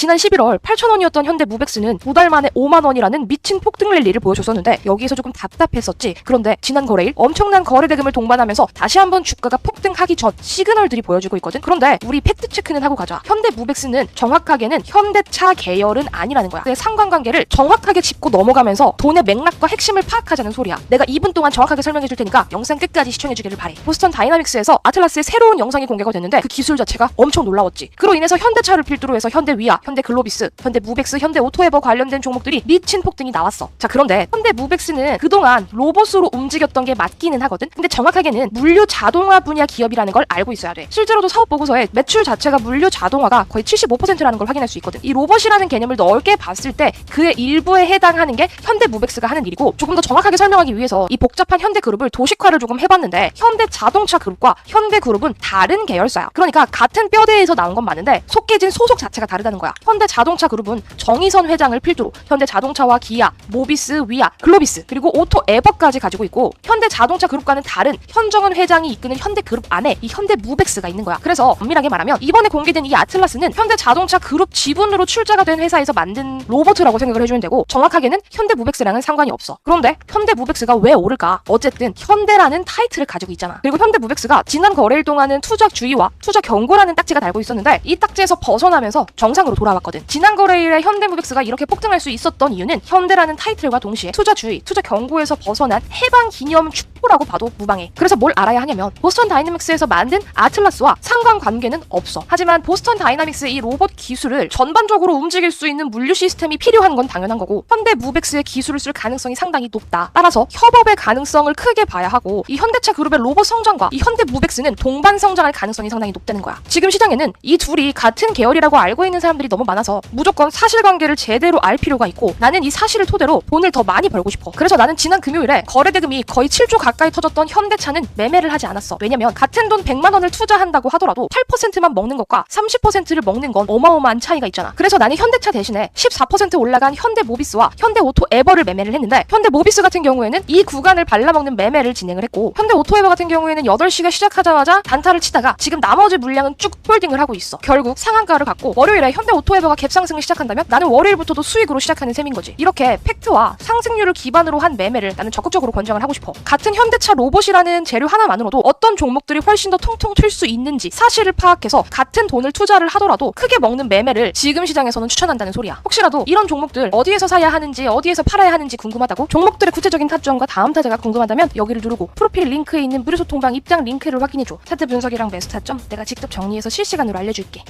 지난 11월 8,000원이었던 현대 무벡스는 2달 만에 5만원이라는 미친 폭등 랠리를 보여줬었는데 여기에서 조금 답답했었지. 그런데 지난 거래일 엄청난 거래 대금을 동반하면서 다시 한번 주가가 폭등하기 전 시그널들이 보여주고 있거든. 그런데 우리 팩트체크는 하고 가자. 현대 무벡스는 정확하게는 현대차 계열은 아니라는 거야. 내 상관관계를 정확하게 짚고 넘어가면서 돈의 맥락과 핵심을 파악하자는 소리야. 내가 2분 동안 정확하게 설명해 줄 테니까 영상 끝까지 시청해 주기를 바래. 보스턴 다이나믹스에서 아틀라스의 새로운 영상이 공개가 됐는데 그 기술 자체가 엄청 놀라웠지. 그로 인해서 현대차를 필두로 해서 현대 위아, 현대 글로비스, 현대 무벡스, 현대 오토에버 관련된 종목들이 미친 폭등이 나왔어. 자, 그런데 현대 무벡스는 그동안 로봇으로 움직였던 게 맞기는 하거든. 근데 정확하게는 물류 자동화 분야 기업이라는 걸 알고 있어야 돼. 실제로도 사업 보고서에 매출 자체가 물류 자동화가 거의 75%라는 걸 확인할 수 있거든. 이 로봇이라는 개념을 넓게 봤을 때 그의 일부에 해당하는 게 현대 무벡스가 하는 일이고, 조금 더 정확하게 설명하기 위해서 이 복잡한 현대 그룹을 도식화를 조금 해봤는데 현대 자동차 그룹과 현대 그룹은 다른 계열사야. 그러니까 같은 뼈대에서 나온 건 맞는데 속해진 소속 자체가 다르다는 거야. 현대 자동차 그룹은 정의선 회장을 필두로 현대 자동차와 기아, 모비스, 위아, 글로비스 그리고 오토에버까지 가지고 있고, 현대 자동차 그룹과는 다른 현정은 회장이 이끄는 현대 그룹 안에 이 현대 무벡스가 있는 거야. 그래서 엄밀하게 말하면 이번에 공개된 이 아틀라스는 현대 자동차 그룹 지분으로 출자가 된 회사에서 만든 로봇이라고 생각을 해주면 되고, 정확하게는 현대 무벡스랑은 상관이 없어. 그런데 현대 무벡스가 왜 오를까? 어쨌든 현대라는 타이틀을 가지고 있잖아. 그리고 현대 무벡스가 지난 거래일 동안은 투적 주의와 투적 경고라는 딱지가 달고 있었는데 이 딱지에서 벗어나면서 정상으로 돌아왔거든. 지난 거래일에 현대 무벡스가 이렇게 폭등할 수 있었던 이유는 현대라는 타이틀과 동시에 투자 주의, 투자 경고에서 벗어난 해방 기념 축포라고 봐도 무방해. 그래서 뭘 알아야 하냐면 보스턴 다이나믹스에서 만든 아틀라스와 상관관계는 없어. 하지만 보스턴 다이나믹스의 이 로봇 기술을 전반적으로 움직일 수 있는 물류 시스템이 필요한 건 당연한 거고, 현대 무벡스의 기술을 쓸 가능성이 상당히 높다. 따라서 협업의 가능성을 크게 봐야 하고, 이 현대차 그룹의 로봇 성장과 이 현대 무벡스는 동반 성장할 가능성이 상당히 높다는 거야. 지금 시장에는 이 둘이 같은 계열이라고 알고 있는 사람들이 너무 많아서 무조건 사실관계를 제대로 알 필요가 있고, 나는 이 사실을 토대로 돈을 더 많이 벌고 싶어. 그래서 나는 지난 금요일에 거래 대금이 거의 7조 가까이 터졌던 현대차는 매매를 하지 않았어. 왜냐면 같은 돈 100만 원을 투자한다고 하더라도 8%만 먹는 것과 30%를 먹는 건 어마어마한 차이가 있잖아. 그래서 나는 현대차 대신에 14% 올라간 현대 모비스와 현대 오토에버를 매매를 했는데, 현대 모비스 같은 경우에는 이 구간을 발라먹는 매매를 진행을 했고, 현대 오토에버 같은 경우에는 8시가 시작하자마자 단타를 치다가 지금 나머지 물량은 쭉 홀딩을 하고 있어. 결국 상한가를 갖고 월요일에 현대 오토에버가 갭상승을 시작한다면 나는 월요일부터도 수익으로 시작하는 셈인 거지. 이렇게 팩트와 상승률을 기반으로 한 매매를 나는 적극적으로 권장을 하고 싶어. 같은 현대차 로봇이라는 재료 하나만으로도 어떤 종목들이 훨씬 더 통통 튈 수 있는지 사실을 파악해서 같은 돈을 투자를 하더라도 크게 먹는 매매를 지금 시장에서는 추천한다는 소리야. 혹시라도 이런 종목들 어디에서 사야 하는지 어디에서 팔아야 하는지 궁금하다고, 종목들의 구체적인 타점과 다음 타자가 궁금하다면 여기를 누르고 프로필 링크에 있는 무료 소통방 입장 링크를 확인해줘. 차트 분석이랑 매수 타점 내가 직접 정리해서 실시간으로 알려줄게.